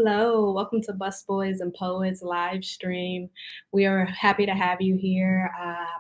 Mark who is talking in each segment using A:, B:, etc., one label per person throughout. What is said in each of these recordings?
A: Hello, welcome to Busboys and Poets live stream. We are happy to have you here.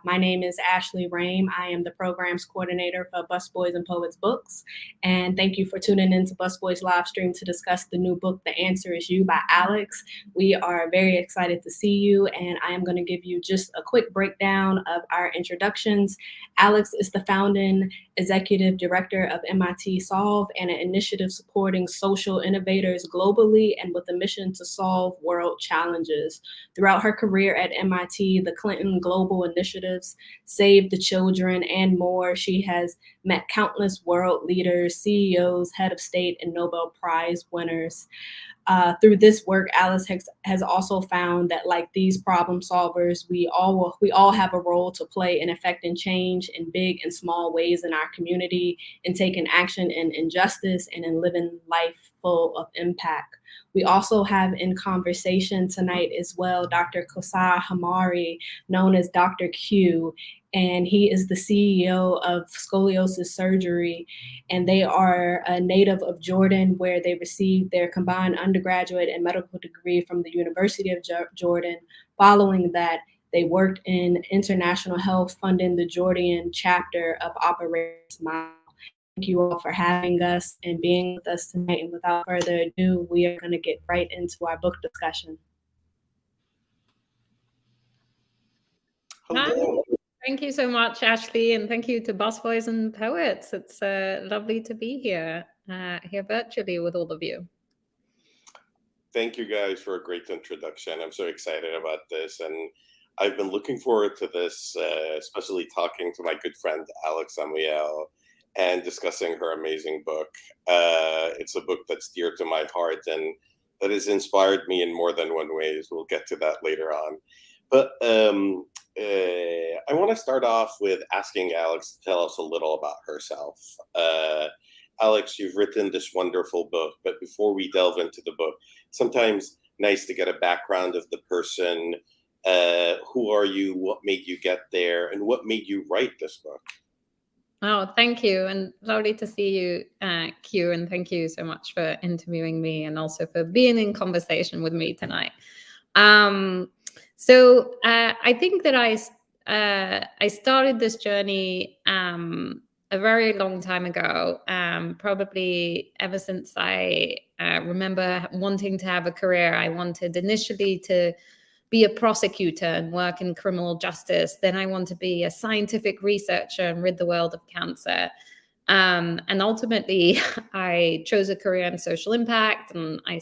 A: My name is Ashley Rame. I am the programs coordinator for Busboys and Poets Books. And thank you for tuning in to Busboys live stream to discuss the new book, The Answer Is You by Alex. We are very excited to see you, and I am going to give you just a quick breakdown of our introductions. Alex is the founding executive director of MIT Solve, and an initiative supporting social innovators globally and with a mission to solve world challenges. Throughout her career at MIT, the Clinton Global Initiatives, Save the Children, and more, she has met countless world leaders, CEOs, head of state, and Nobel Prize winners. Through this work, Alice has also found that, like these problem solvers, we all have a role to play in affecting change in big and small ways in our community, in taking action in injustice, and in living life full of impact. We also have in conversation tonight as well Dr. Kosar Hamari, known as Dr. Q, and he is the CEO of Scoliosis Surgery, and they are a native of Jordan, where they received their combined undergraduate and medical degree from the University of Jordan. Following that, they worked in international health, funding the Jordan chapter of Operation Smile. Thank you all for having us and being with us tonight. And without further ado, we are going to get right into our book discussion.
B: Hi. Thank you so much, Ashley, and thank you to Busboys and Poets. It's lovely to be here virtually with all of you.
C: Thank you guys for a great introduction. I'm so excited about this, and I've been looking forward to this, especially talking to my good friend Alex Amiel and discussing her amazing book. It's a book that's dear to my heart and that has inspired me in more than one ways. We'll get to that later on. But I want to start off with asking Alex to tell us a little about herself. Alex, you've written this wonderful book, but before we delve into the book, sometimes nice to get a background of the person. Who are you? What made you get there? And what made you write this book?
B: Oh, thank you. And lovely to see you, Q. And thank you so much for interviewing me and also for being in conversation with me tonight. So I think that I started this journey a very long time ago, probably ever since I remember wanting to have a career. I wanted initially to be a prosecutor and work in criminal justice. Then I want to be a scientific researcher and rid the world of cancer. And ultimately, I chose a career in social impact, and I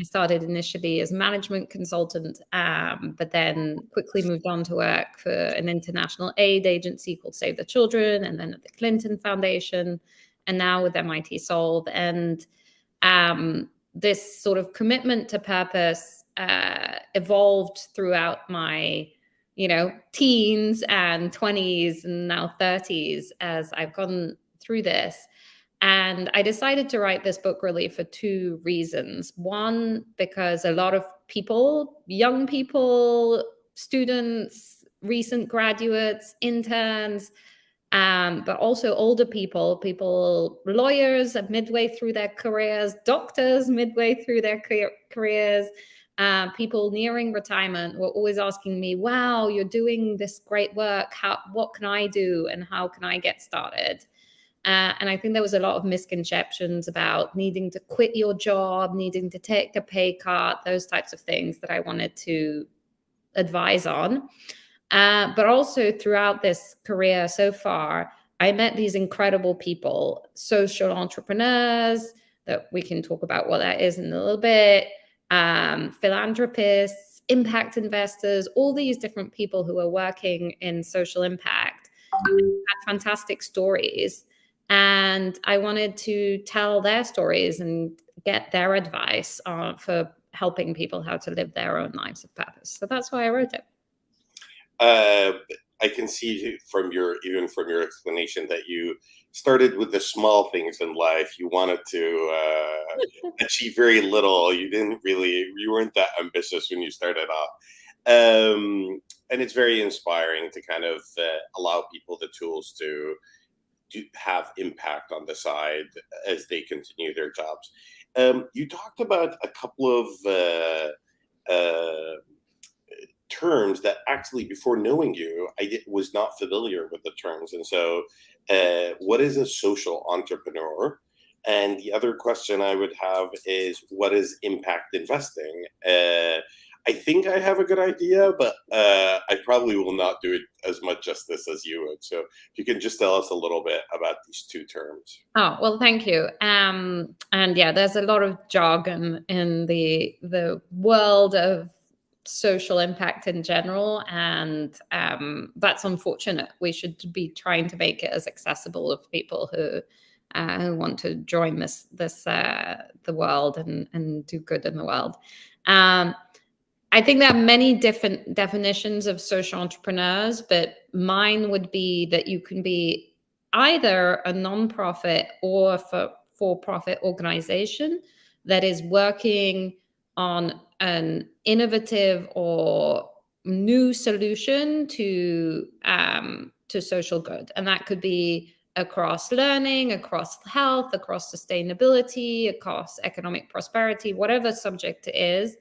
B: started initially as management consultant, but then quickly moved on to work for an international aid agency called Save the Children, and then at the Clinton Foundation, and now with MIT Solve. And this sort of commitment to purpose evolved throughout my, teens and 20s and now 30s as I've gone through this. And I decided to write this book really for two reasons. One, because a lot of people, young people, students, recent graduates, interns, but also older people, lawyers midway through their careers, doctors midway through their careers, people nearing retirement were always asking me, wow, you're doing this great work. What can I do and how can I get started? And I think there was a lot of misconceptions about needing to quit your job, needing to take a pay cut, those types of things that I wanted to advise on. But also throughout this career so far, I met these incredible people, social entrepreneurs, that we can talk about what that is in a little bit, philanthropists, impact investors, all these different people who are working in social impact had fantastic stories. And I wanted to tell their stories and get their advice for helping people how to live their own lives of purpose. So that's why I wrote it.
C: I can see from your explanation that you started with the small things in life. You wanted to achieve very little. You weren't that ambitious when you started off. And it's very inspiring to kind of allow people the tools to do have impact on the side as they continue their jobs. You talked about a couple of terms that actually, before knowing you, was not familiar with the terms. And so, what is a social entrepreneur? And the other question I would have is, what is impact investing? I think I have a good idea, but I probably will not do it as much justice as you would. So, if you can just tell us a little bit about these two terms.
B: Oh, well, thank you. And yeah, there's a lot of jargon in the world of social impact in general, and that's unfortunate. We should be trying to make it as accessible of people who want to join the world and do good in the world. I think there are many different definitions of social entrepreneurs, but mine would be that you can be either a nonprofit or a for-profit organization that is working on an innovative or new solution to social good, and that could be across learning, across health, across sustainability, across economic prosperity, whatever subject it is.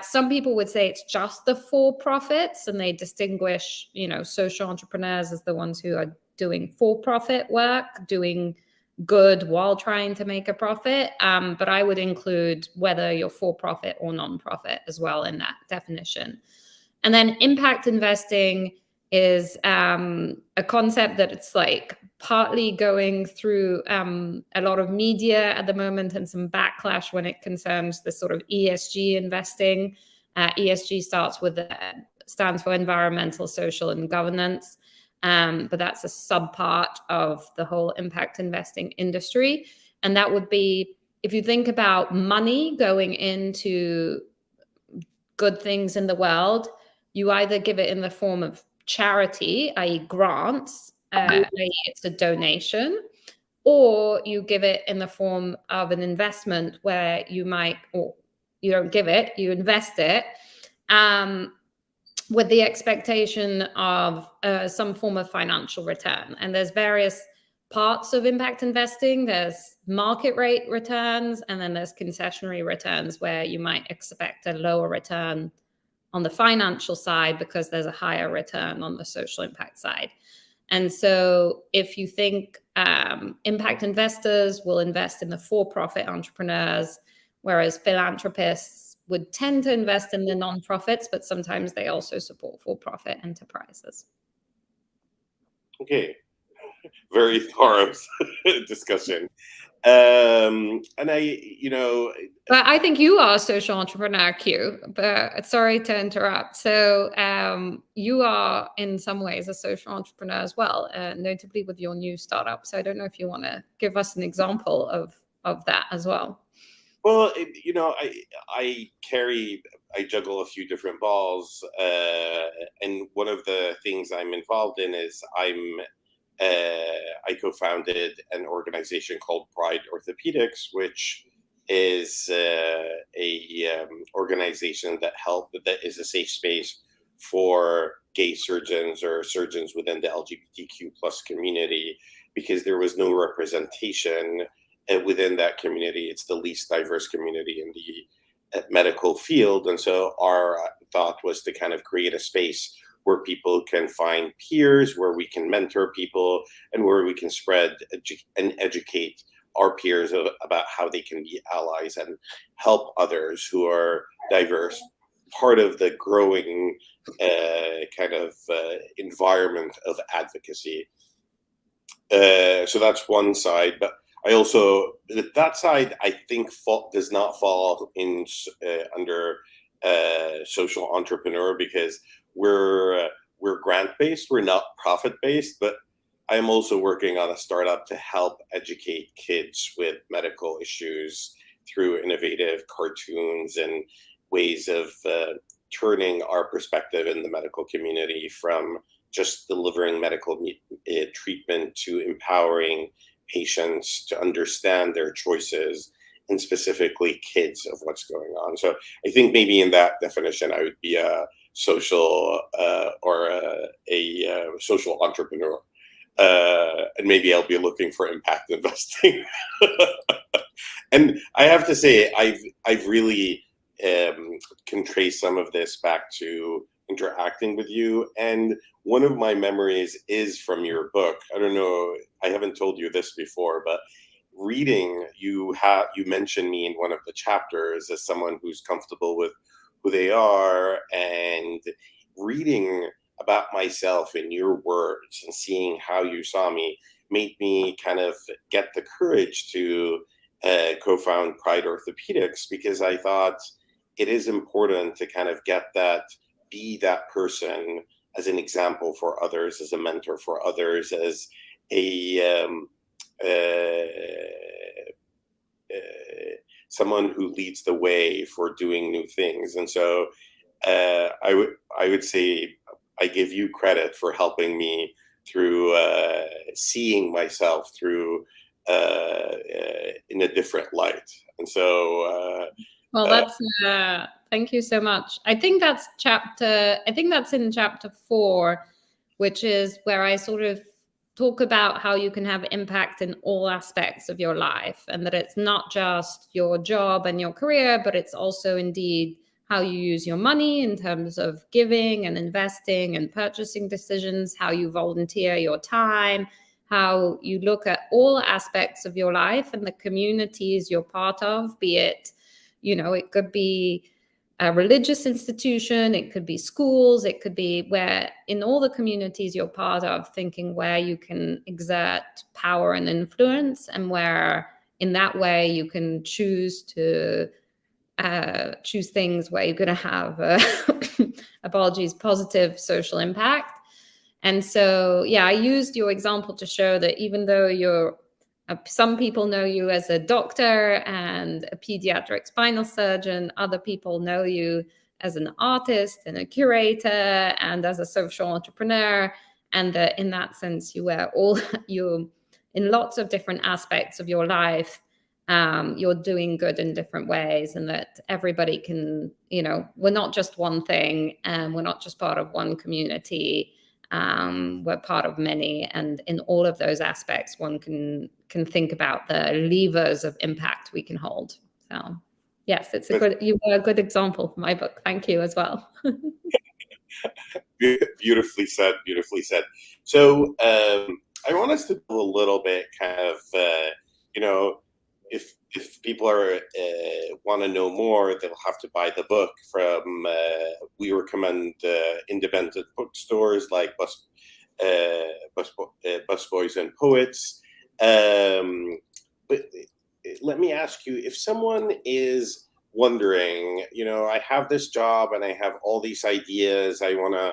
B: Some people would say it's just the for-profits, and they distinguish, social entrepreneurs as the ones who are doing for-profit work, doing good while trying to make a profit. But I would include whether you're for-profit or non-profit as well in that definition. And then impact investing is a concept that it's like partly going through a lot of media at the moment and some backlash when it concerns the sort of ESG investing. ESG stands for environmental, social, and governance. But that's a subpart of the whole impact investing industry. And that would be, if you think about money going into good things in the world, you either give it in the form of charity, i.e. grants, i.e. it's a donation, or you give it in the form of an investment where you might, or you don't give it, you invest it with the expectation of some form of financial return. And there's various parts of impact investing. There's market rate returns, and then there's concessionary returns where you might expect a lower return on the financial side because there's a higher return on the social impact side. And so if you think impact investors will invest in the for-profit entrepreneurs, whereas philanthropists would tend to invest in the nonprofits, but sometimes they also support for-profit enterprises.
C: Okay, very thorough discussion. And
B: but I think you are a social entrepreneur, Q, but sorry to interrupt. So you are in some ways a social entrepreneur as well, notably with your new startup. So I don't know if you want to give us an example of that as well.
C: Well, I juggle a few different balls, and one of the things I'm involved in is I co-founded an organization called Pride Orthopedics, which is a organization that is a safe space for gay surgeons or surgeons within the LGBTQ plus community, because there was no representation within that community. It's the least diverse community in the medical field. And so our thought was to kind of create a space where people can find peers, where we can mentor people, and where we can spread and educate our peers about how they can be allies and help others who are diverse, part of the growing environment of advocacy. So that's one side, but I also, that side, I think does not fall in under social entrepreneur, because we're grant-based, we're not profit-based, but I'm also working on a startup to help educate kids with medical issues through innovative cartoons and ways of turning our perspective in the medical community from just delivering medical treatment to empowering patients to understand their choices, and specifically kids, of what's going on. So I think maybe in that definition, I would be a social or a social entrepreneur. And maybe I'll be looking for impact investing. And I have to say, I've really can trace some of this back to interacting with you. And one of my memories is from your book. I don't know, I haven't told you this before, but reading, you mentioned me in one of the chapters as someone who's comfortable with who they are, and reading about myself in your words and seeing how you saw me made me kind of get the courage to co-found Pride Orthopedics, because I thought it is important to kind of be that person as an example for others, as a mentor for others, as a someone who leads the way for doing new things. And so I would say I give you credit for helping me through seeing myself through in a different light. And so
B: well, that's thank you so much. I think that's in chapter 4, which is where I sort of talk about how you can have impact in all aspects of your life, and that it's not just your job and your career, but it's also indeed how you use your money in terms of giving and investing and purchasing decisions, how you volunteer your time, how you look at all aspects of your life and the communities you're part of, be it, it could be a religious institution, it could be schools, it could be where in all the communities you're part of, thinking where you can exert power and influence, and where in that way you can choose things where you're going to have positive social impact. And so, I used your example to show that even though some people know you as a doctor and a pediatric spinal surgeon, other people know you as an artist and a curator and as a social entrepreneur, and that in that sense you in lots of different aspects of your life, you're doing good in different ways, and that everybody can, we're not just one thing, and we're not just part of one community. We're part of many, and in all of those aspects, one can think about the levers of impact we can hold. So, yes, you were a good example for my book. Thank you as well.
C: Beautifully said. Beautifully said. So, I want us to do a little bit, kind of, if people want to know more, they'll have to buy the book from. We recommend independent bookstores like Busboys and Poets. But let me ask you, if someone is wondering, I have this job and I have all these ideas, I want to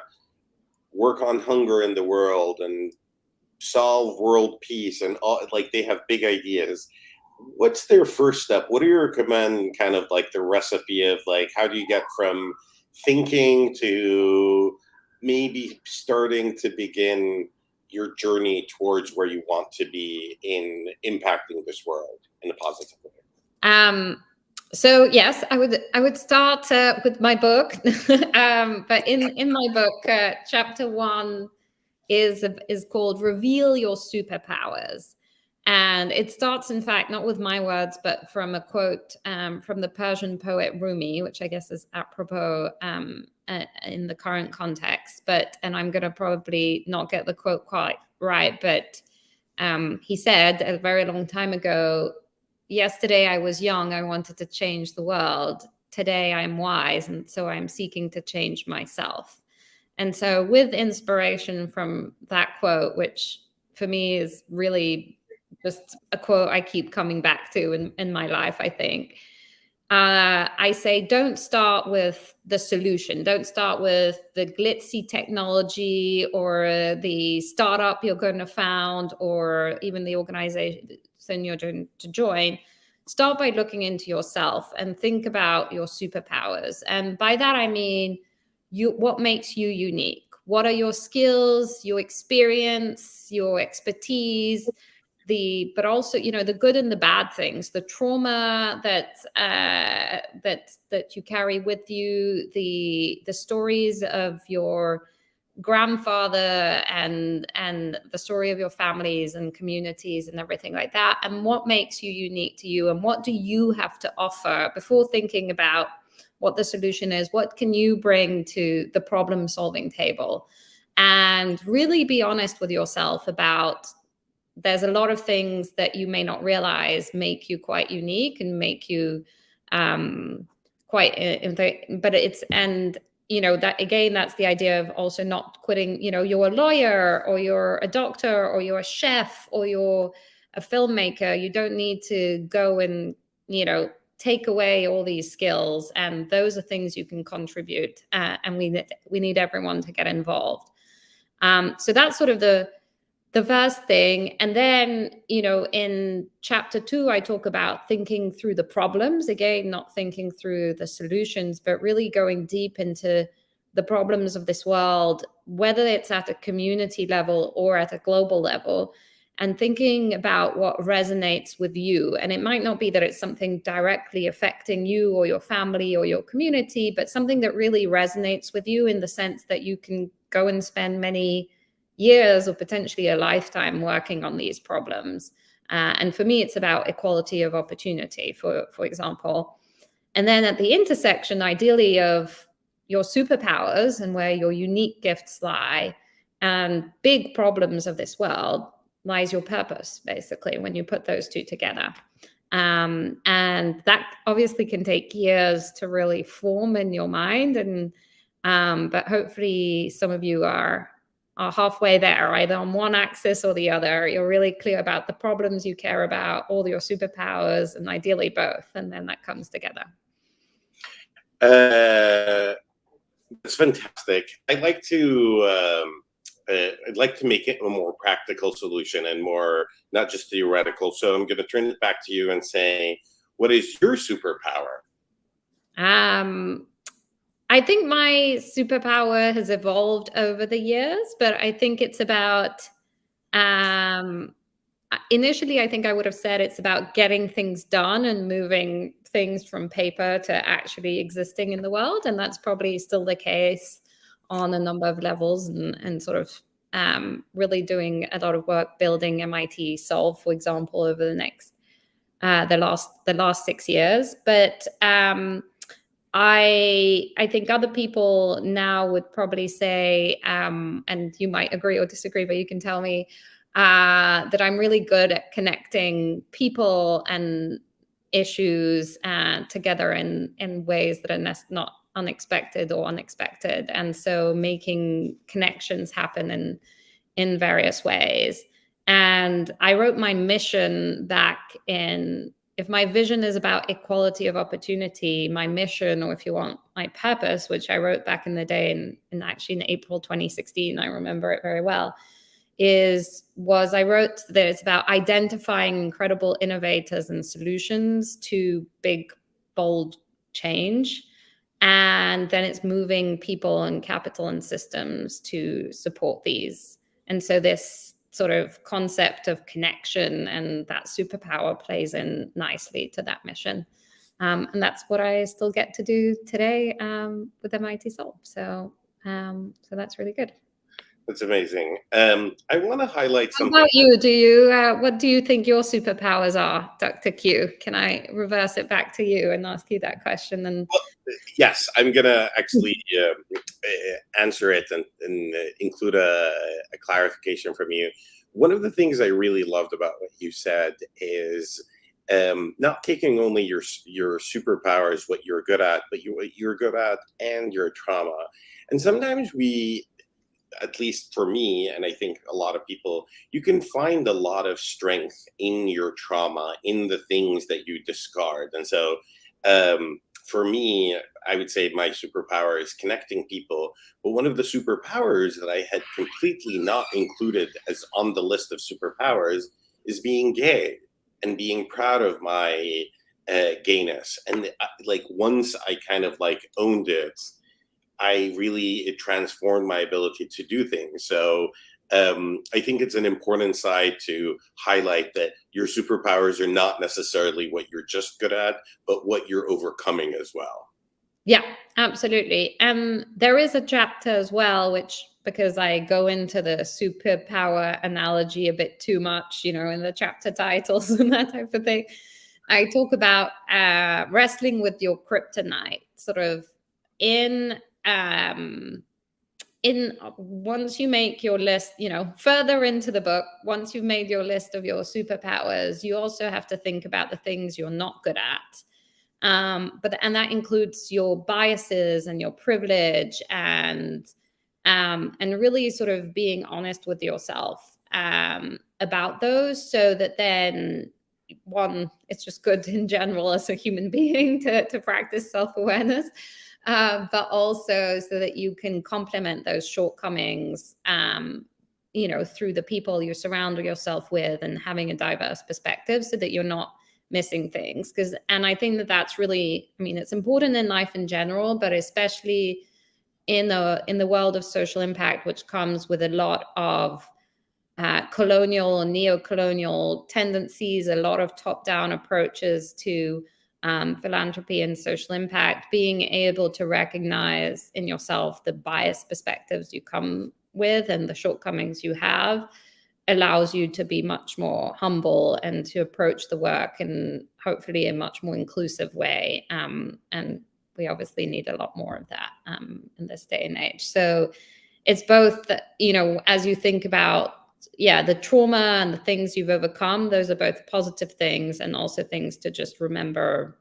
C: work on hunger in the world and solve world peace, and all, like, they have big ideas. What's their first step? What do you recommend, kind of like the recipe of, like, how do you get from thinking to maybe starting to begin your journey towards where you want to be in impacting this world in a positive way?
B: So yes, I would start with my book, but in my book, chapter 1 is called "Reveal Your Superpowers." And it starts, in fact, not with my words, but from a quote from the Persian poet Rumi, which I guess is apropos in the current context. And I'm going to probably not get the quote quite right, but he said a very long time ago, "Yesterday I was young, I wanted to change the world. Today I'm wise, and so I'm seeking to change myself." And so with inspiration from that quote, which for me is really just a quote I keep coming back to in my life, I think. I say, don't start with the solution. Don't start with the glitzy technology or the startup you're going to found or even the organization you're going to join. Start by looking into yourself and think about your superpowers. And by that, I mean, what makes you unique? What are your skills, your experience, your expertise? But also, the good and the bad things, the trauma that you carry with you, the stories of your grandfather and the story of your families and communities and everything like that, and what makes you unique to you, and what do you have to offer before thinking about what the solution is. What can you bring to the problem solving table? And really be honest with yourself about, there's a lot of things that you may not realize make you quite unique and make you quite, but it's, and that again, that's the idea of also not quitting. You're a lawyer, or you're a doctor, or you're a chef, or you're a filmmaker. You don't need to go and take away all these skills, and those are things you can contribute, and we need everyone to get involved. So that's sort of the first thing. And then, in chapter 2, I talk about thinking through the problems, again, not thinking through the solutions, but really going deep into the problems of this world, whether it's at a community level or at a global level, and thinking about what resonates with you. And it might not be that it's something directly affecting you or your family or your community, but something that really resonates with you in the sense that you can go and spend many years or potentially a lifetime working on these problems. And for me, it's about equality of opportunity, for example. And then at the intersection, ideally, of your superpowers and where your unique gifts lie and big problems of this world lies your purpose, basically, when you put those two together. And that obviously can take years to really form in your mind. And but hopefully some of you are halfway there, either on one axis or the other. You're really clear about the problems you care about, all your superpowers, and ideally both, and then that comes together.
C: It's fantastic. I'd like to make it a more practical solution and more not just theoretical. So I'm going to turn it back to you and say, what is your superpower?
B: I think my superpower has evolved over the years, but I think it's about, initially, I think I would have said it's about getting things done and moving things from paper to actually existing in the world. And that's probably still the case on a number of levels, and sort of really doing a lot of work building MIT Solve, for example, over the last 6 years. But I think other people now would probably say, and you might agree or disagree, but you can tell me, that I'm really good at connecting people and issues together in ways that are not unexpected or unexpected. And so making connections happen in various ways. And I wrote my mission back in, if my vision is about equality of opportunity, my mission, or if you want, my purpose, which I wrote back in the day in actually in April 2016, I remember it very well, I wrote that it's about identifying incredible innovators and solutions to big, bold change. And then it's moving people and capital and systems to support these. And so this sort of concept of connection and that superpower plays in nicely to that mission. And that's what I still get to do today with MIT Solve. So that's really good.
C: That's amazing. I want to highlight something.
B: How about you? What do you think your superpowers are, Dr. Q? Can I reverse it back to you and ask you that question? And
C: well, yes, I'm going to actually answer it and include a clarification from you. One of the things I really loved about what you said is not taking only your superpowers, what you're good at, but what you're good at and your trauma. And sometimes we, at least for me, and I think a lot of people, you can find a lot of strength in your trauma, in the things that you discard. And so for me, I would say my superpower is connecting people. But one of the superpowers that I had completely not included as on the list of superpowers is being gay and being proud of my gayness. And like once I kind of like owned it, it transformed my ability to do things. So I think it's an important side to highlight that your superpowers are not necessarily what you're just good at, but what you're overcoming as well.
B: Yeah, absolutely. There is a chapter as well, which because I go into the superpower analogy a bit too much, in the chapter titles and that type of thing. I talk about wrestling with your kryptonite, sort of in once you make your list, further into the book, once you've made your list of your superpowers, you also have to think about the things you're not good at. And that includes your biases and your privilege, and really sort of being honest with yourself about those, so that then, one, it's just good in general as a human being to practice self-awareness, but also so that you can complement those shortcomings, through the people you surround yourself with, and having a diverse perspective, so that you're not missing things. And I think that that's really, it's important in life in general, but especially in the world of social impact, which comes with a lot of colonial and neo-colonial tendencies, a lot of top-down approaches to philanthropy and social impact. Being able to recognize in yourself the biased perspectives you come with and the shortcomings you have allows you to be much more humble and to approach the work in hopefully a much more inclusive way. And we obviously need a lot more of that in this day and age. So it's both, as you think about, the trauma and the things you've overcome, those are both positive things, and also things to just remember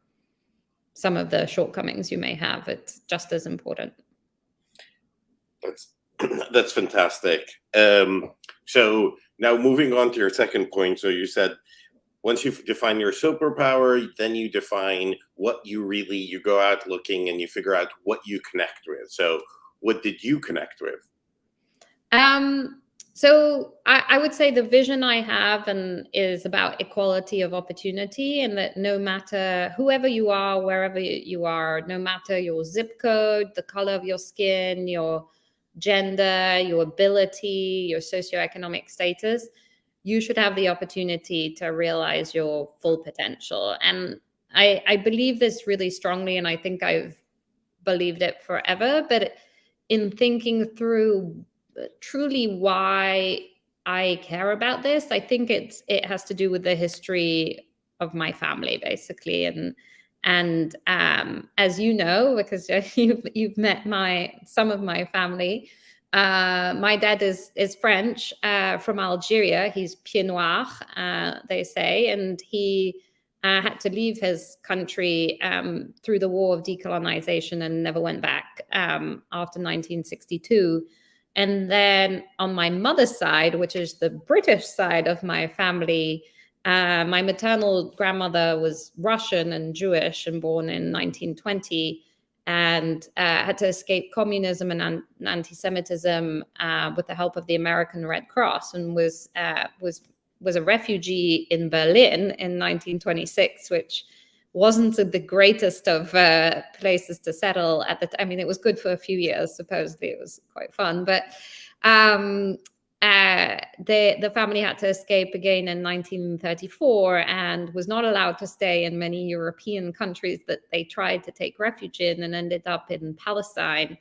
B: some of the shortcomings you may have. It's just as important.
C: That's fantastic. So now moving on to your second point. So you said once you define your superpower, then you define what you go out looking and you figure out what you connect with. So what did you connect with?
B: So I would say the vision I have is about equality of opportunity, and that no matter whoever you are, wherever you are, no matter your zip code, the color of your skin, your gender, your ability, your socioeconomic status, you should have the opportunity to realize your full potential. And I believe this really strongly, and I think I've believed it forever. But in thinking through truly why I care about this, I think it has to do with the history of my family, basically. And as you know, because you've met some of my family, my dad is French, from Algeria. He's Pied Noir, they say, and he had to leave his country through the war of decolonization and never went back after 1962. And then on my mother's side, which is the British side of my family, my maternal grandmother was Russian and Jewish and born in 1920, and had to escape communism and anti-Semitism with the help of the American Red Cross, and was a refugee in Berlin in 1926, which wasn't the greatest of places to settle at the time. I mean, it was good for a few years. Supposedly, it was quite fun, but the family had to escape again in 1934 and was not allowed to stay in many European countries that they tried to take refuge in, and ended up in Palestine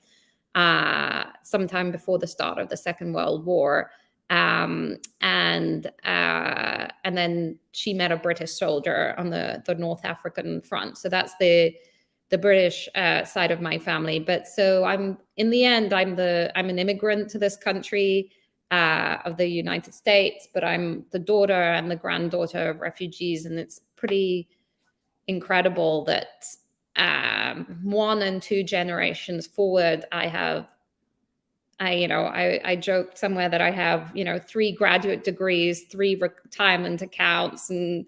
B: sometime before the start of the Second World War. And then she met a British soldier on the North African front. So that's the British side of my family. But so I'm an immigrant to this country of the United States, but I'm the daughter and the granddaughter of refugees, and it's pretty incredible that 1 and 2 generations forward, I joked somewhere that I have, 3 graduate degrees, 3 retirement accounts, and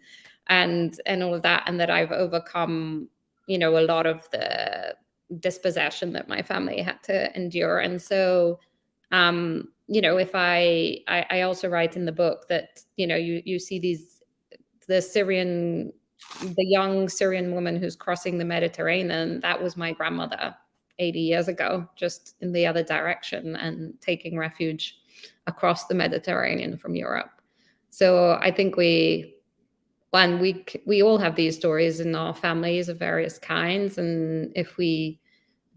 B: all of that, and that I've overcome, a lot of the dispossession that my family had to endure. And so, if I also write in the book that, you see the young Syrian woman who's crossing the Mediterranean, that was my grandmother 80 years ago, just in the other direction, and taking refuge across the Mediterranean from Europe. So I think we all have these stories in our families of various kinds, and if we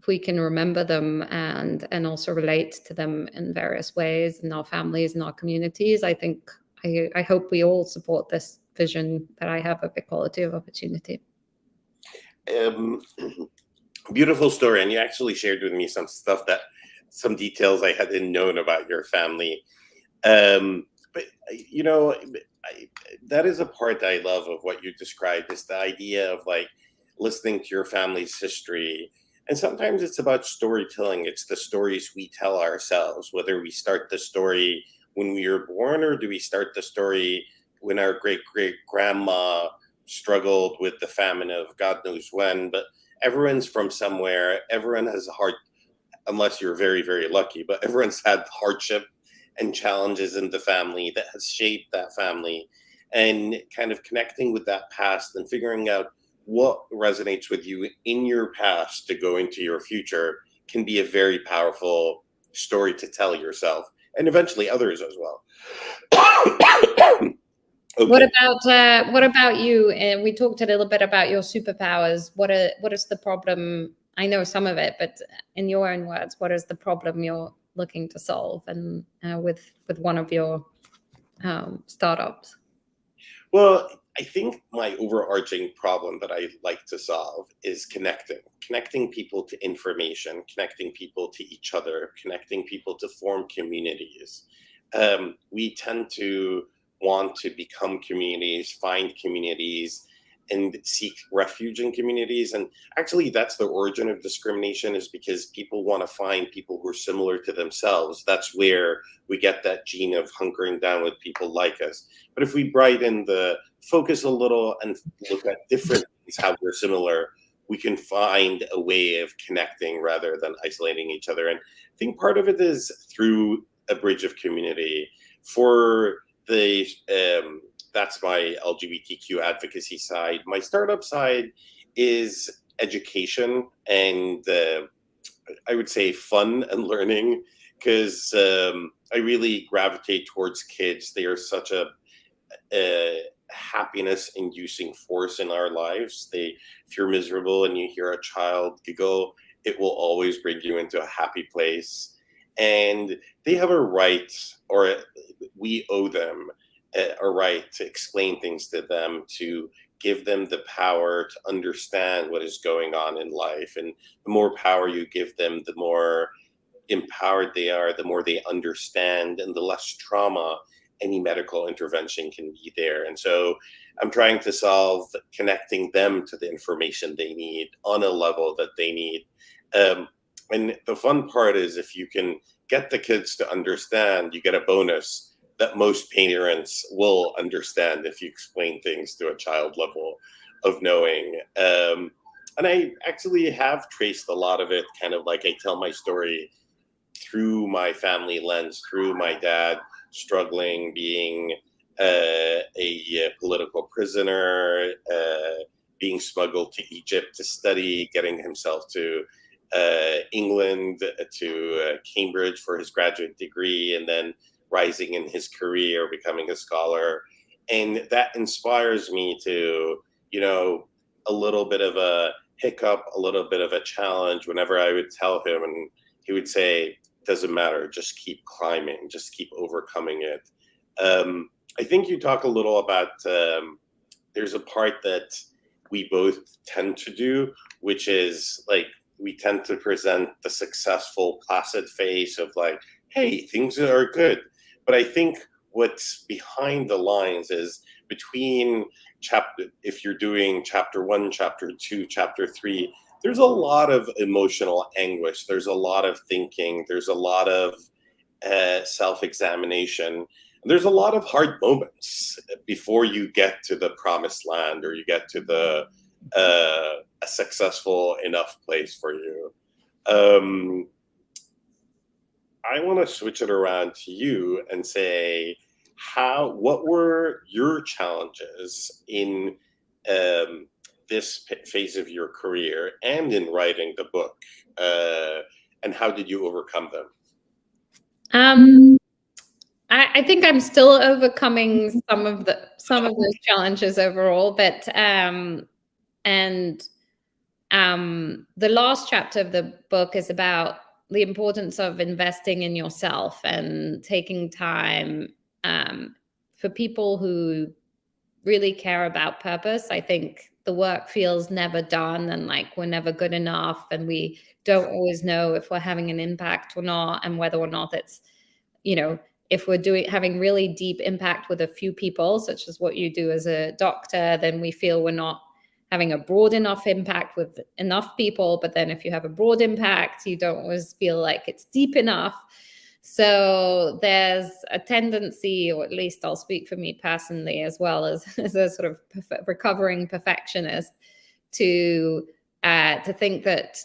B: we can remember them and also relate to them in various ways in our families and our communities, I hope we all support this vision that I have of equality of opportunity.
C: Beautiful story, and you actually shared with me some details I hadn't known about your family. But that is a part that I love of what you described, is the idea of like listening to your family's history. And sometimes it's about storytelling. It's the stories we tell ourselves, whether we start the story when we were born, or do we start the story when our great great grandma struggled with the famine of God knows when. But everyone's from somewhere. Everyone has a hard, unless you're very, very lucky, but everyone's had hardship and challenges in the family that has shaped that family. And kind of connecting with that past and figuring out what resonates with you in your past to go into your future can be a very powerful story to tell yourself and eventually others as well.
B: Okay. What about you? And we talked a little bit about your superpowers. What is the problem? I know some of it, but in your own words, what is the problem you're looking to solve, and with one of your startups?
C: Well, I think my overarching problem that I like to solve is connecting people to information, connecting people to each other, connecting people to form communities. We tend to want to become communities, find communities, and seek refuge in communities. And actually, that's the origin of discrimination, is because people want to find people who are similar to themselves. That's where we get that gene of hunkering down with people like us. But if we brighten the focus a little and look at different things, how we're similar, we can find a way of connecting rather than isolating each other. And I think part of it is through a bridge of community. For the that's my LGBTQ advocacy side. My startup side is education and I would say fun and learning, because I really gravitate towards kids. They are such a happiness-inducing force in our lives. If you're miserable and you hear a child giggle, it will always bring you into a happy place. And they have a right, or we owe them a right to explain things to them, to give them the power to understand what is going on in life. And the more power you give them, the more empowered they are, the more they understand, and the less trauma any medical intervention can be there. And so I'm trying to solve connecting them to the information they need on a level that they need. And the fun part is, if you can get the kids to understand, you get a bonus that most parents will understand if you explain things to a child level of knowing. And I actually have traced a lot of it, kind of like I tell my story through my family lens, through my dad struggling, being a political prisoner, being smuggled to Egypt to study, getting himself to England, to Cambridge for his graduate degree, and then rising in his career, becoming a scholar. And that inspires me to, a little bit of a hiccup, a little bit of a challenge whenever I would tell him, and he would say, doesn't matter, just keep climbing, just keep overcoming it. I think you talk a little about, there's a part that we both tend to do, which is like, we tend to present the successful, placid face of like, hey, things are good. But I think what's behind the lines is between if you're doing chapter 1, chapter 2, chapter 3, there's a lot of emotional anguish. There's a lot of thinking. There's a lot of self-examination. There's a lot of hard moments before you get to the promised land, or you get to the a successful enough place for you. I want to switch it around to you and say, what were your challenges in this phase of your career and in writing the book, and how did you overcome them?
B: I think I'm still overcoming some of those challenges overall, but and The last chapter of the book is about the importance of investing in yourself and taking time for people who really care about purpose. I think the work feels never done, and like we're never good enough, and we don't always know if we're having an impact or not, and whether or not it's, if we're having really deep impact with a few people, such as what you do as a doctor, then we feel we're not having a broad enough impact with enough people. But then if you have a broad impact, you don't always feel like it's deep enough. So there's a tendency, or at least I'll speak for me personally, as well as a sort of recovering perfectionist, to think that,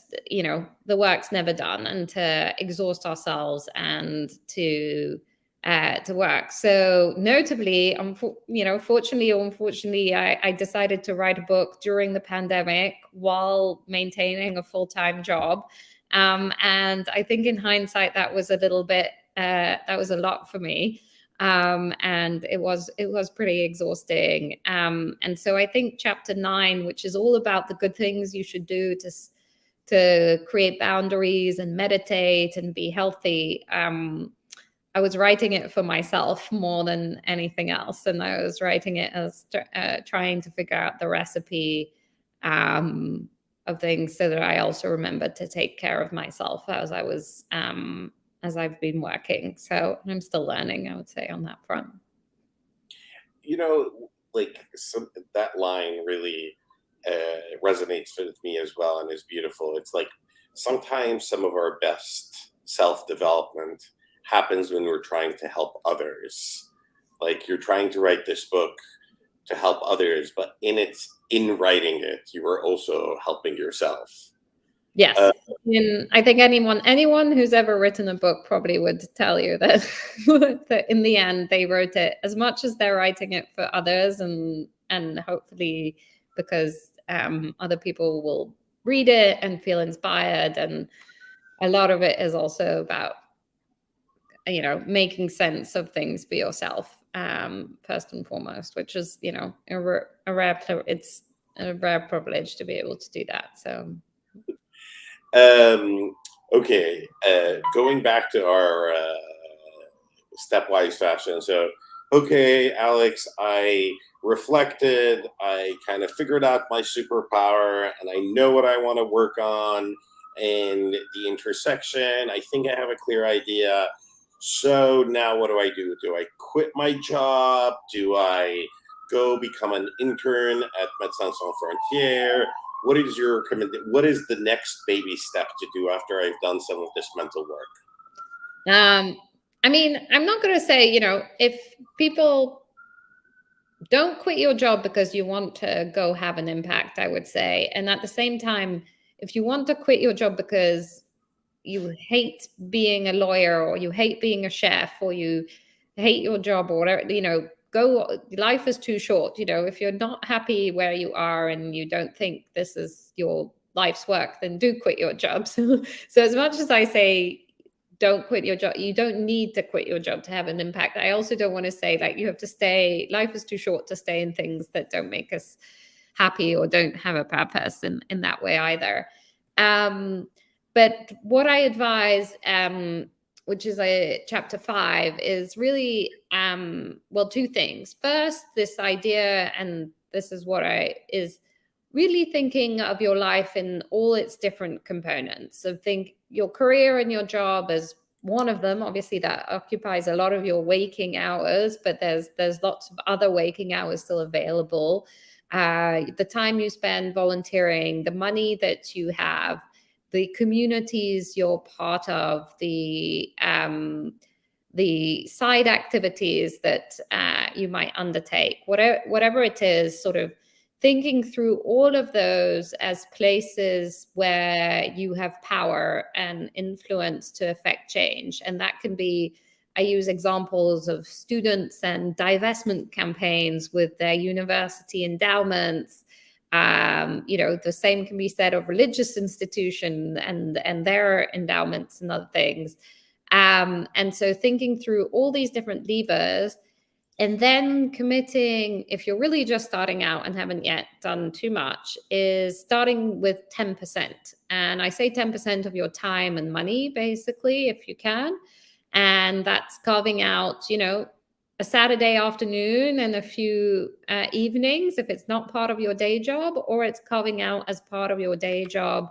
B: the work's never done, and to exhaust ourselves and to work. So notably, fortunately or unfortunately, I decided to write a book during the pandemic while maintaining a full-time job. And I think in hindsight, that was a little bit, that was a lot for me. And it was pretty exhausting. And so I think chapter 9, which is all about the good things you should do to create boundaries and meditate and be healthy, I was writing it for myself more than anything else. And I was writing it as trying to figure out the recipe of things, so that I also remembered to take care of myself as I was, as I've been working. So I'm still learning, I would say, on that front.
C: That line really resonates with me as well, and is beautiful. It's like sometimes some of our best self-development happens when we're trying to help others. Like, you're trying to write this book to help others, but in writing it, you are also helping yourself.
B: Yes. And I think anyone who's ever written a book probably would tell you that, that in the end, they wrote it as much as they're writing it for others, and hopefully because other people will read it and feel inspired. And a lot of it is also about, making sense of things for yourself, first and foremost, which is, it's a rare privilege to be able to do that. So.
C: Okay, going back to our stepwise fashion. So, okay, Alex, I reflected, I kind of figured out my superpower, and I know what I want to work on, and the intersection, I think I have a clear idea. So now what do I do? Do I quit my job? Do I go become an intern at Médecins Sans Frontières? What is your what is the next baby step to do after I've done some of this mental work?
B: I mean, I'm not going to say, if people don't quit your job because you want to go have an impact, I would say. And at the same time, if you want to quit your job because you hate being a lawyer, or you hate being a chef, or you hate your job, or whatever, life is too short. If you're not happy where you are and you don't think this is your life's work, then do quit your job. So as much as I say, don't quit your job, you don't need to quit your job to have an impact. I also don't want to say, like, you have to stay, life is too short to stay in things that don't make us happy or don't have a purpose in that way either. But what I advise, which is chapter 5, is really, two things. First, this idea, and this is is really thinking of your life in all its different components. So think your career and your job as one of them. Obviously, that occupies a lot of your waking hours, but there's lots of other waking hours still available. The time you spend volunteering, the money that you have, the communities you're part of, the side activities that you might undertake, whatever it is, sort of thinking through all of those as places where you have power and influence to affect change. And that can be, I use examples of students and divestment campaigns with their university endowments. The same can be said of religious institutions and their endowments and other things. And so thinking through all these different levers And then committing, if you're really just starting out and haven't yet done too much, is starting with 10%. And I say 10% of your time and money, basically, if you can. And that's carving out, a Saturday afternoon and a few evenings, if it's not part of your day job, or it's carving out as part of your day job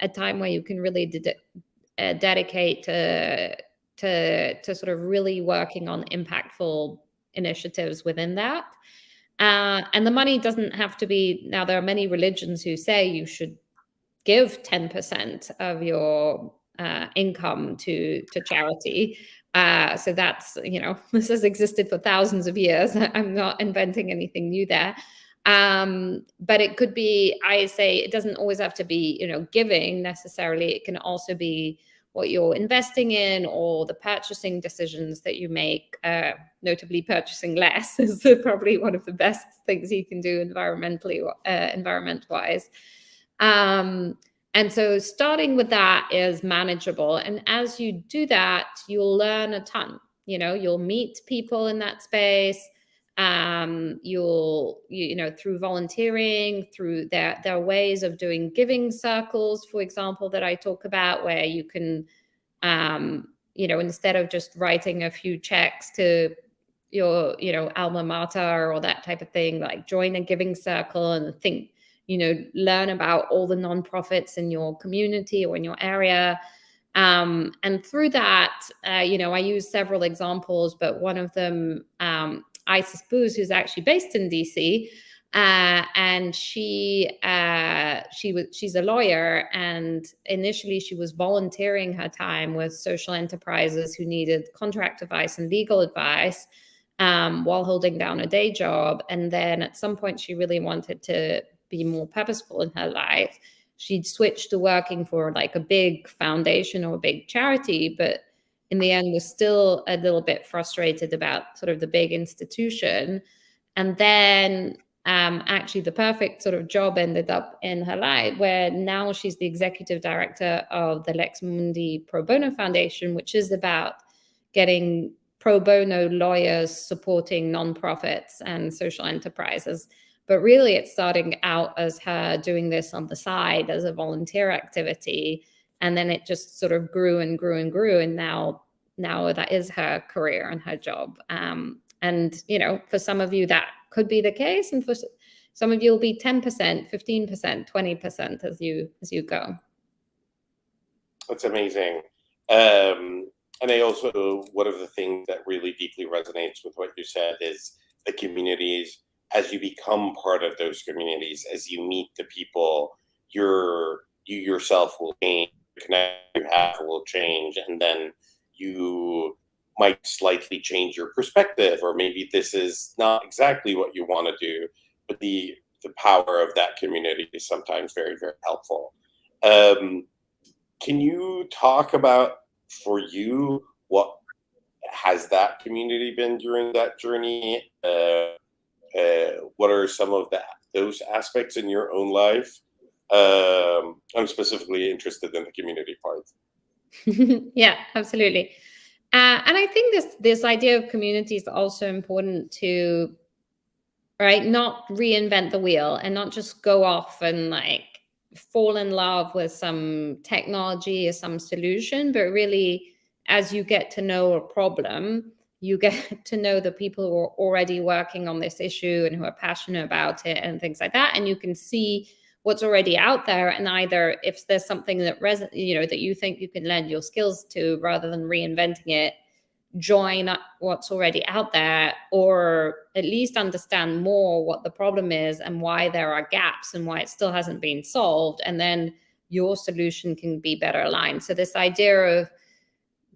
B: a time where you can really dedicate to sort of really working on impactful initiatives within that. And the money doesn't have to be, now there are many religions who say you should give 10% of your income to charity. So that's, this has existed for thousands of years. I'm not inventing anything new there. But it could be, I say, it doesn't always have to be, giving necessarily. It can also be what you're investing in or the purchasing decisions that you make, notably purchasing less is probably one of the best things you can do environment-wise. And so starting with that is manageable. And as you do that, you'll learn a ton. You'll meet people in that space. You'll, through volunteering, through there are ways of doing giving circles, for example, that I talk about, where you can, instead of just writing a few checks to your, alma mater or that type of thing, like join a giving circle and think, learn about all the nonprofits in your community or in your area. And through that, I use several examples, but one of them, Isis Booz, who's actually based in DC, and she's a lawyer, and initially she was volunteering her time with social enterprises who needed contract advice and legal advice while holding down a day job. And then at some point she really wanted to be more purposeful in her life. She'd switched to working for like a big foundation or a big charity, but in the end was still a little bit frustrated about sort of the big institution. And then actually the perfect sort of job ended up in her life, where now she's the executive director of the Lex Mundi Pro Bono Foundation, which is about getting pro bono lawyers supporting nonprofits and social enterprises. But really it's starting out as her doing this on the side as a volunteer activity. And then it just sort of grew and grew and grew. And now that is her career and her job. And, for some of you that could be the case. And for some of you will be 10%, 15%, 20% as you go.
C: That's amazing. And I also, one of the things that really deeply resonates with what you said is the communities. As you become part of those communities, as you meet the people, you yourself will change, the connection you have will change, and then you might slightly change your perspective, or maybe this is not exactly what you want to do, but the power of that community is sometimes very, very helpful. Can you talk about, for you, what has that community been during that journey? What are some of those aspects in your own life? I'm specifically interested in the community part.
B: Yeah, absolutely. And I think this idea of community is also important to, right, not reinvent the wheel and not just go off and like fall in love with some technology or some solution, but really, as you get to know a problem, you get to know the people who are already working on this issue and who are passionate about it and things like that. And you can see what's already out there, and either if there's something that that you think you can lend your skills to, rather than reinventing it, join what's already out there, or at least understand more what the problem is and why there are gaps and why it still hasn't been solved, and then your solution can be better aligned. So this idea of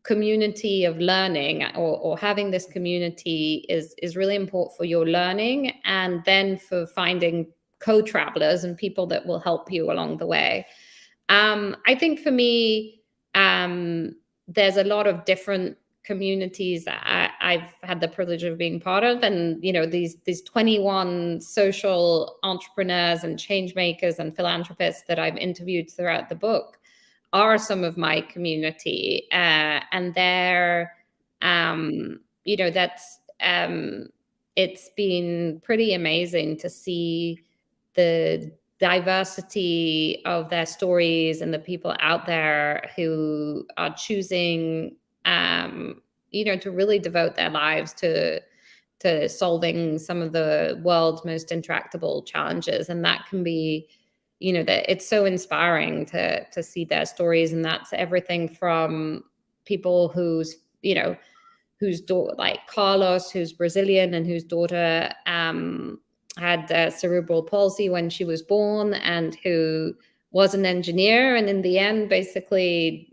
B: community of learning, or having this community, is really important for your learning, and then for finding co-travelers and people that will help you along the way. I think for me, there's a lot of different communities that I've had the privilege of being part of, and these 21 social entrepreneurs and change makers and philanthropists that I've interviewed throughout the book are some of my community, and they're that's it's been pretty amazing to see the diversity of their stories and the people out there who are choosing, to really devote their lives to solving some of the world's most intractable challenges. And that can be, that it's so inspiring to see their stories. And that's everything from people whose daughter, like Carlos, who's Brazilian and whose daughter had cerebral palsy when she was born, and who was an engineer, and in the end basically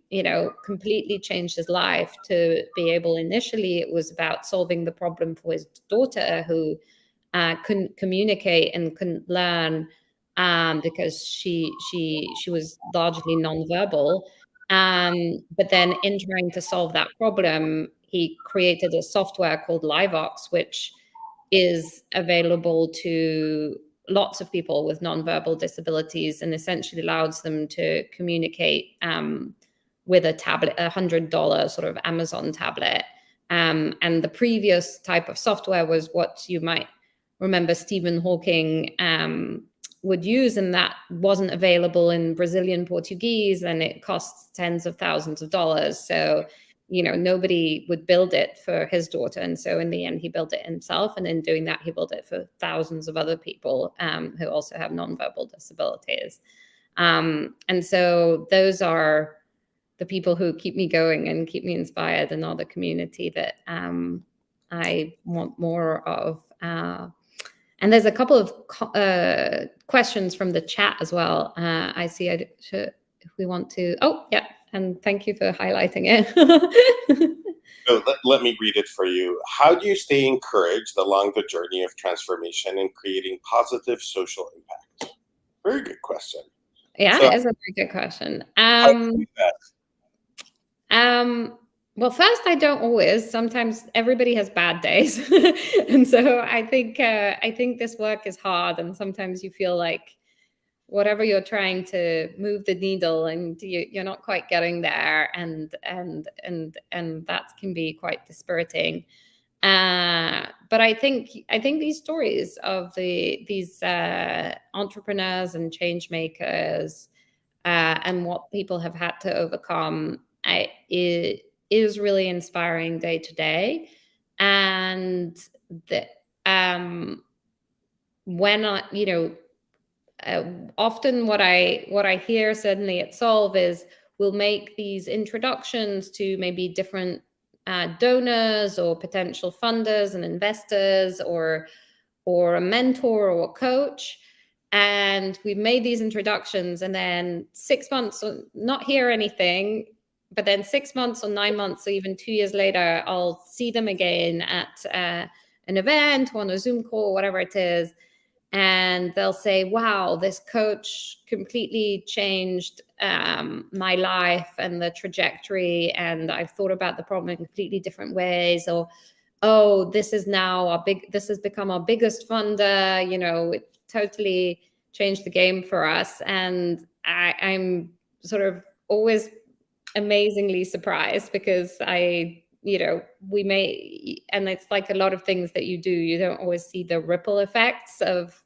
B: completely changed his life to be able. Initially it was about solving the problem for his daughter, who couldn't communicate and couldn't learn, because she was largely nonverbal. But then in trying to solve that problem, he created a software called LiveOx, which is available to lots of people with nonverbal disabilities, and essentially allows them to communicate with a tablet, $100 sort of Amazon tablet. And the previous type of software was what you might remember Stephen Hawking would use, and that wasn't available in Brazilian Portuguese, and it costs tens of thousands of dollars. So, nobody would build it for his daughter. And so in the end, he built it himself. And in doing that, he built it for thousands of other people who also have nonverbal disabilities. And so those are the people who keep me going and keep me inspired, and are the community that I want more of. And there's a couple of questions from the chat as well. I see. If we want to, yeah, and thank you for highlighting it.
C: So let me read it for you. How do you stay encouraged along the journey of transformation and creating positive social impact? Very good question.
B: Yeah, so, it is a very good question. How do you do that? Well, first, I don't always. Sometimes everybody has bad days, and so I think this work is hard, and sometimes you feel like whatever you're trying to move the needle, and you're not quite getting there, and that can be quite dispiriting. But I think these stories of these entrepreneurs and change makers and what people have had to overcome, it is really inspiring day to day. And when often what I hear, certainly at Solve, is we'll make these introductions to maybe different donors or potential funders and investors, or a mentor or a coach. And we've made these introductions, and then 6 months or not hear anything. But then 6 months or 9 months or even 2 years later, I'll see them again at an event or on a Zoom call, whatever it is. And they'll say, wow, this coach completely changed my life and the trajectory. And I've thought about the problem in completely different ways. Or, oh, this is now this has become our biggest funder. It totally changed the game for us. And I'm sort of always amazingly surprised, because we may, and it's like a lot of things that you do, you don't always see the ripple effects of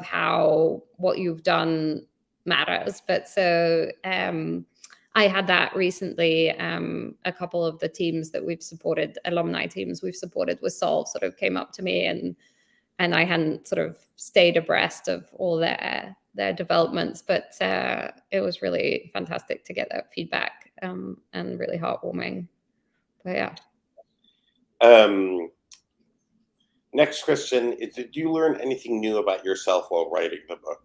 B: how what you've done matters. But so I had that recently. A couple of the teams that we've supported, alumni teams we've supported with Solve, sort of came up to me, and I hadn't sort of stayed abreast of all their developments, but it was really fantastic to get that feedback, and really heartwarming. But yeah.
C: Next question is, did you learn anything new about yourself while writing the book?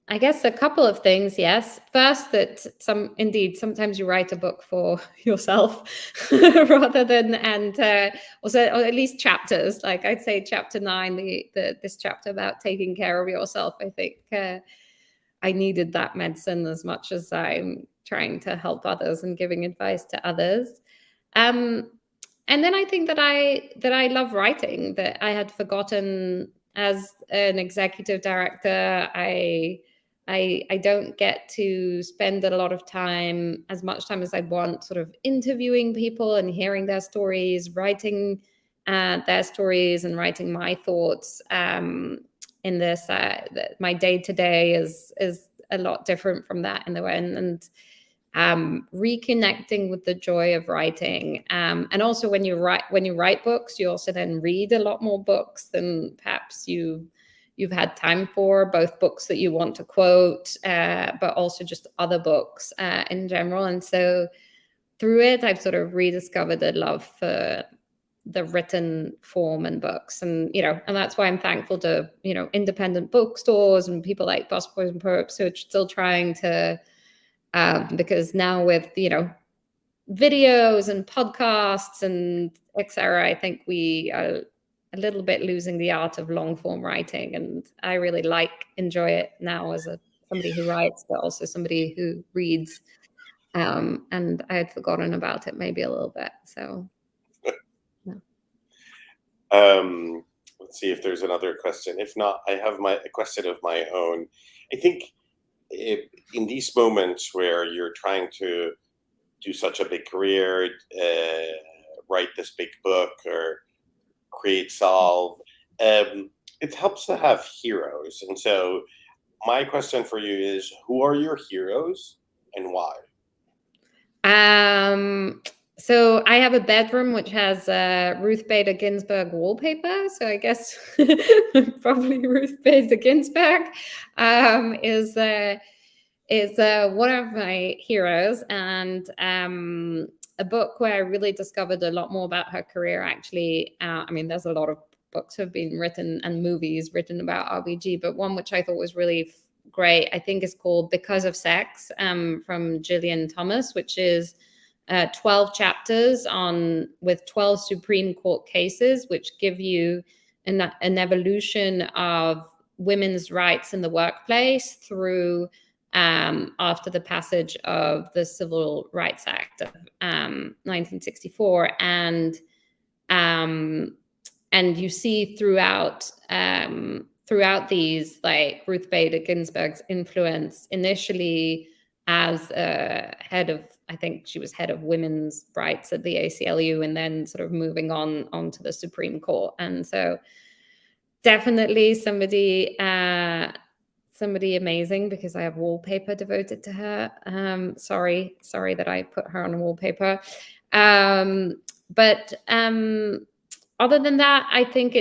B: I guess a couple of things, yes. First, that sometimes you write a book for yourself rather than, or at least chapters. Like I'd say chapter 9, this chapter about taking care of yourself, I think I needed that medicine as much as I'm trying to help others and giving advice to others. And then I think that I love writing, that I had forgotten. As an executive director, I I don't get to spend a lot of time, as much time as I want, sort of interviewing people and hearing their stories, writing their stories and writing my thoughts in this. My day to day is a lot different from that in the way, and reconnecting with the joy of writing. And also when you write books, you also then read a lot more books than perhaps you've had time for, both books that you want to quote, but also just other books in general. And so through it, I've sort of rediscovered a love for the written form and books. And, and that's why I'm thankful to, independent bookstores and people like Busboys and Poets who are still trying to, because now with, videos and podcasts and etc., I think we are a little bit losing the art of long form writing, and I really enjoy it now as somebody who writes, but also somebody who reads. And I had forgotten about it maybe a little bit. So, yeah.
C: Let's see if there's another question. If not, I have a question of my own. I think in these moments where you're trying to do such a big career, write this big book, or create Solve, it helps to have heroes. And so my question for you is, who are your heroes and why?
B: So I have a bedroom which has Ruth Bader Ginsburg wallpaper. So I guess probably Ruth Bader Ginsburg is one of my heroes, and a book where I really discovered a lot more about her career. Actually, I mean, there's a lot of books have been written and movies written about RBG, but one which I thought was really great, I think, is called Because of Sex, from Gillian Thomas, which is 12 chapters with 12 Supreme Court cases, which give you an evolution of women's rights in the workplace through after the passage of the Civil Rights Act of 1964, and you see throughout these, like, Ruth Bader Ginsburg's influence initially as head of, I think she was head of women's rights at the ACLU, and then sort of moving on to the Supreme Court. And so definitely somebody amazing, because I have wallpaper devoted to her. Sorry that I put her on a wallpaper. But other than that, I think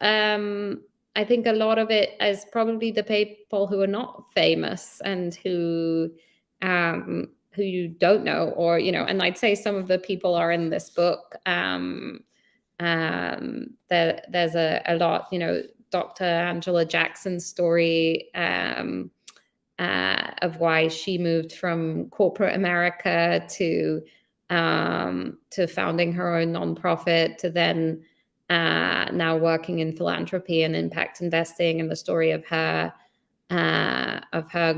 B: I think a lot of it is probably the people who are not famous and who you don't know, or, and I'd say some of the people are in this book. There's a lot, Dr. Angela Jackson's story of why she moved from corporate America to founding her own nonprofit, to then now working in philanthropy and impact investing, and the story of her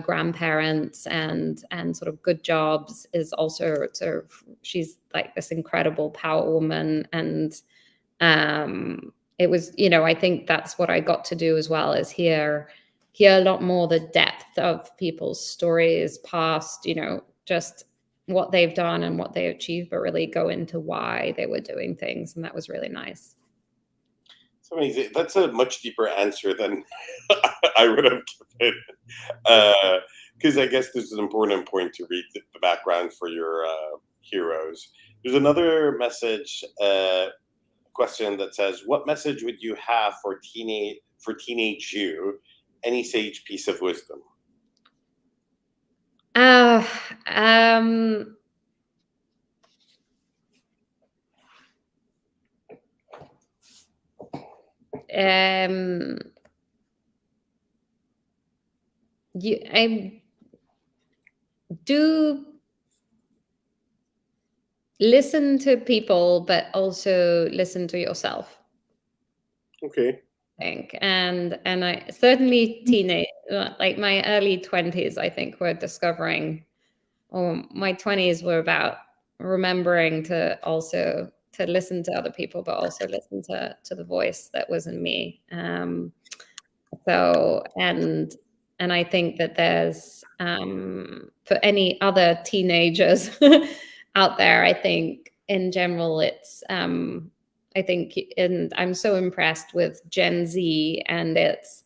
B: grandparents and sort of good jobs is also sort of, she's like this incredible power woman. And it was, I think that's what I got to do as well, is hear a lot more the depth of people's stories past, just what they've done and what they achieved, but really go into why they were doing things. And that was really nice.
C: So amazing. That's a much deeper answer than I would have given. Because I guess this is an important point to read the background for your heroes. There's another message question that says, what message would you have for teenage you? Any sage piece of wisdom?
B: I do listen to people, but also listen to yourself.
C: Okay.
B: I think, and I certainly teenage, like my early 20s, I think, were discovering, or my 20s were about remembering to listen to other people, but also listen to the voice that was in me. So, and I think that there's, for any other teenagers out there, I think in general, it's, I think, and I'm so impressed with Gen Z and its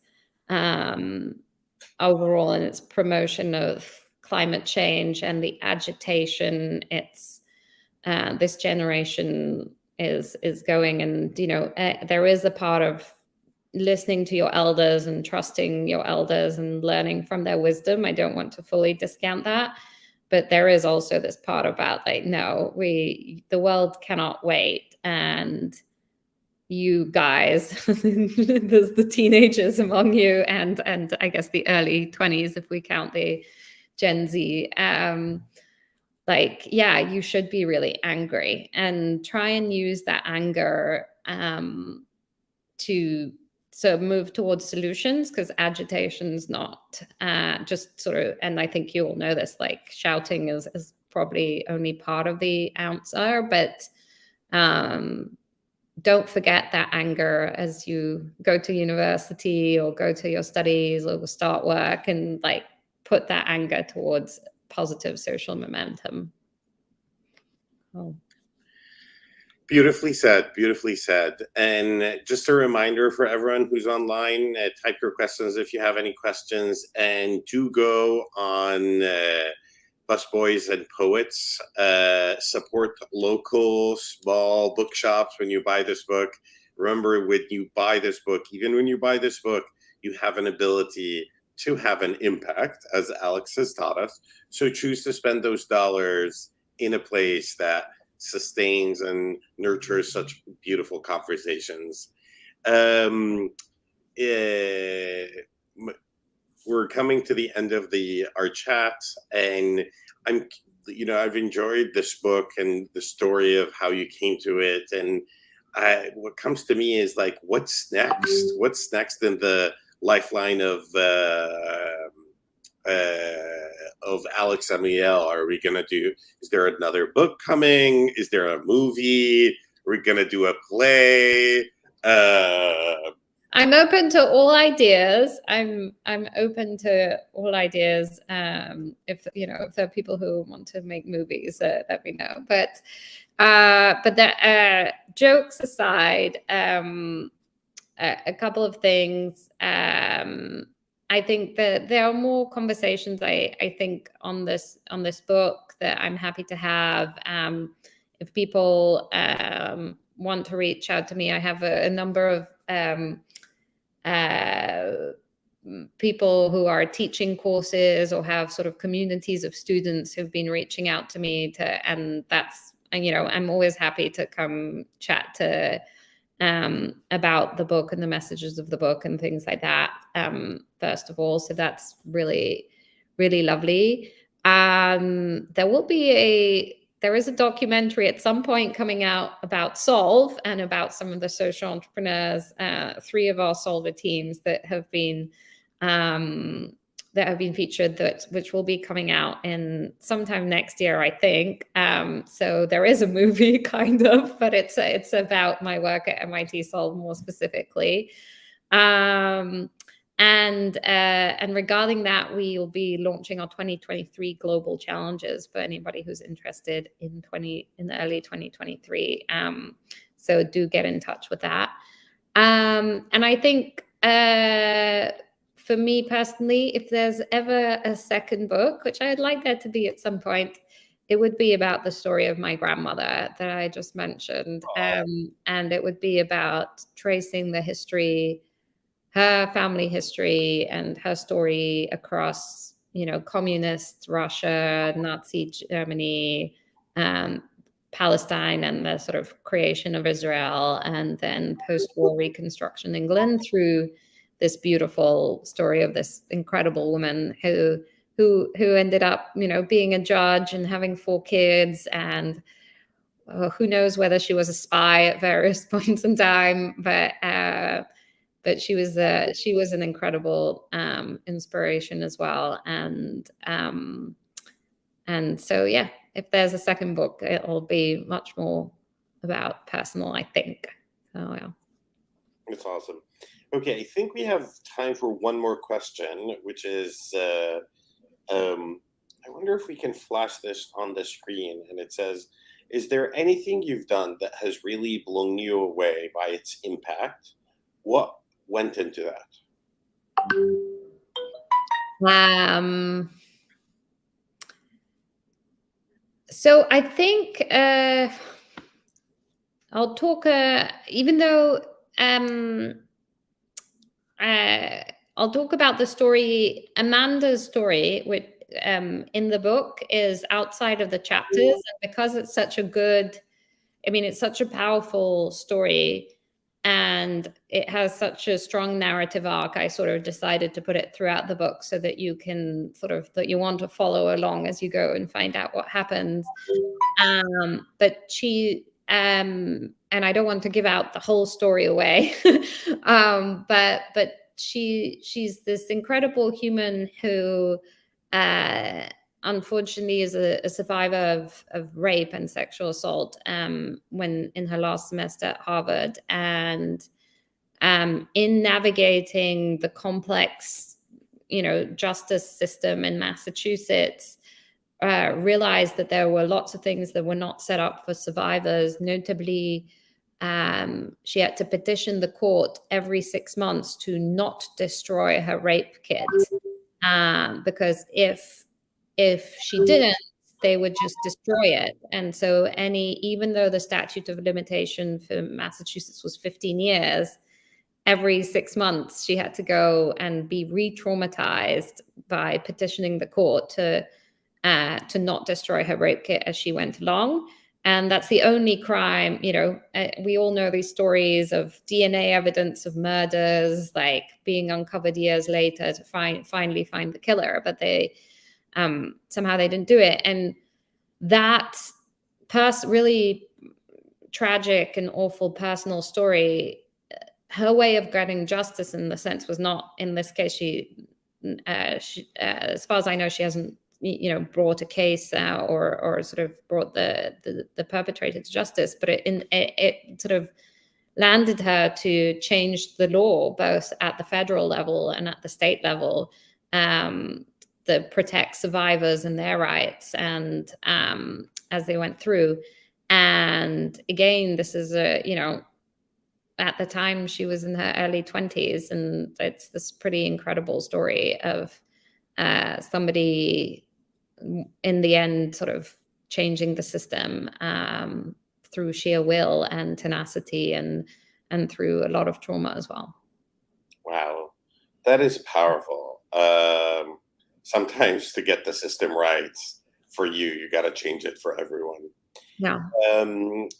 B: overall and its promotion of climate change and the agitation it's this generation is going. And there is a part of listening to your elders and trusting your elders and learning from their wisdom. I don't want to fully discount that, but there is also this part about like, no, the world cannot wait. And you guys, there's the teenagers among you, and I guess the early 20s, if we count the Gen Z, like, yeah, you should be really angry and try and use that anger to move towards solutions, because agitation's not just sort of, and I think you all know this, like shouting is probably only part of the answer, but don't forget that anger as you go to university or go to your studies or start work, and like put that anger towards positive social momentum. Oh.
C: Beautifully said, beautifully said. And just a reminder for everyone who's online, type your questions if you have any questions, and do go on Busboys and Poets. Support local small bookshops when you buy this book. Remember, when you buy this book, even when you buy this book, you have an ability to have an impact, as Alex has taught us. So choose to spend those dollars in a place that sustains and nurtures such beautiful conversations. We're coming to the end of our chat, and I've enjoyed this book and the story of how you came to it. And what comes to me is like, what's next? What's next in the lifeline of Alex Amiel? Are we gonna is there another book coming? Is there a movie? Are we gonna do a play?
B: I'm open to all ideas. I'm open to all ideas. If there are people who want to make movies, let me know. But that jokes aside, a couple of things. I think that there are more conversations, I think, on this book that I'm happy to have. If people want to reach out to me, I have a number of people who are teaching courses or have sort of communities of students who've been reaching out to me and I'm always happy to come chat to about the book and the messages of the book and things like that, first of all. So that's really, really lovely. There is a documentary at some point coming out about Solve and about some of the social entrepreneurs, 3 of our Solver teams that have been featured, which will be coming out in sometime next year, I think. So there is a movie kind of, but it's about my work at MIT Solve more specifically. And regarding that, we will be launching our 2023 global challenges for anybody who's interested in early 2023. So do get in touch with that. And I think for me personally, if there's ever a second book, which I'd like there to be at some point, it would be about the story of my grandmother that I just mentioned. And it would be about tracing the history, her family history and her story across, communist Russia, Nazi Germany, Palestine, and the sort of creation of Israel, and then post-war Reconstruction England, through this beautiful story of this incredible woman who ended up, being a judge and having 4 kids, and who knows whether she was a spy at various points in time, but she was an incredible inspiration as well. And so, yeah, if there's a second book, it'll be much more about personal, I think. So, yeah.
C: It's awesome. Okay, I think we have time for one more question, which is I wonder if we can flash this on the screen. And it says, is there anything you've done that has really blown you away by its impact? What went into that?
B: So I think I'll talk, even though I'll talk about the story, Amanda's story, which in the book is outside of the chapters. And because it's such a good, I mean, it's such a powerful story and it has such a strong narrative arc, I sort of decided to put it throughout the book so that you can that you want to follow along as you go and find out what happens. But she, and I don't want to give out the whole story away, but she's this incredible human who, unfortunately, is a survivor of rape and sexual assault when in her last semester at Harvard. And in navigating the complex, justice system in Massachusetts, realized that there were lots of things that were not set up for survivors. Notably, she had to petition the court every 6 months to not destroy her rape kit, because if she didn't, they would just destroy it. And so even though the statute of limitation for Massachusetts was 15 years, every 6 months she had to go and be re-traumatized by petitioning the court to not destroy her rape kit as she went along. And that's the only crime, we all know these stories of DNA evidence of murders, like being uncovered years later to finally find the killer, but they somehow they didn't do it. And that really tragic and awful personal story, her way of getting justice in the sense was not, in this case, she as far as I know, she hasn't brought a case or sort of brought the perpetrator to justice, but it sort of landed her to change the law both at the federal level and at the state level, that protects survivors and their rights, and as they went through. And again, this is at the time she was in her early 20s, and it's this pretty incredible story of somebody in the end sort of changing the system through sheer will and tenacity and through a lot of trauma as well.
C: Wow, that is powerful. Sometimes to get the system right for you got to change it for everyone.
B: Yeah.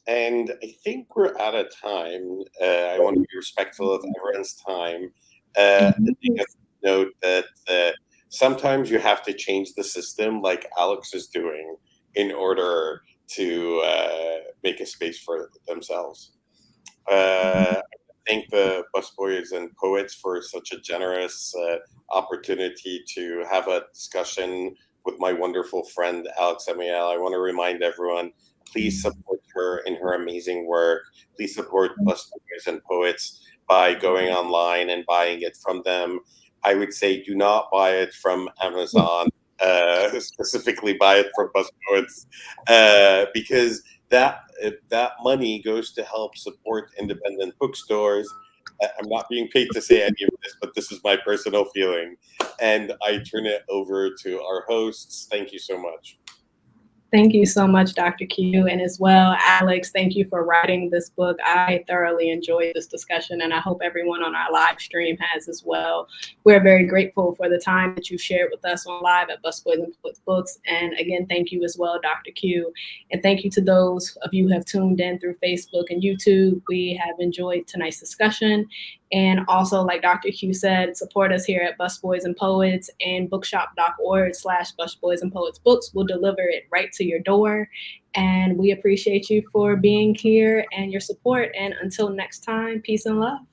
C: And I think we're out of time. I want to be respectful of everyone's time. I think a note that sometimes you have to change the system like Alex is doing in order to make a space for themselves. I thank the Busboys and Poets for such a generous opportunity to have a discussion with my wonderful friend, Alex Amiel. I want to remind everyone, please support her in her amazing work. Please support Busboys and Poets by going online and buying it from them. I would say do not buy it from Amazon, specifically buy it from Busboys, because that money goes to help support independent bookstores. I'm not being paid to say any of this, but this is my personal feeling. And I turn it over to our hosts. Thank you so much.
A: Thank you so much, Dr. Q. And as well, Alex, thank you for writing this book. I thoroughly enjoyed this discussion, and I hope everyone on our live stream has as well. We're very grateful for the time that you shared with us on live at Busboys and Poets Books. And again, thank you as well, Dr. Q. And thank you to those of you who have tuned in through Facebook and YouTube. We have enjoyed tonight's discussion. And also, like Dr. Q said, support us here at Busboys and Poets, and bookshop.org/Busboys and Poets Books will deliver it right to your door. And we appreciate you for being here and your support. And until next time, peace and love.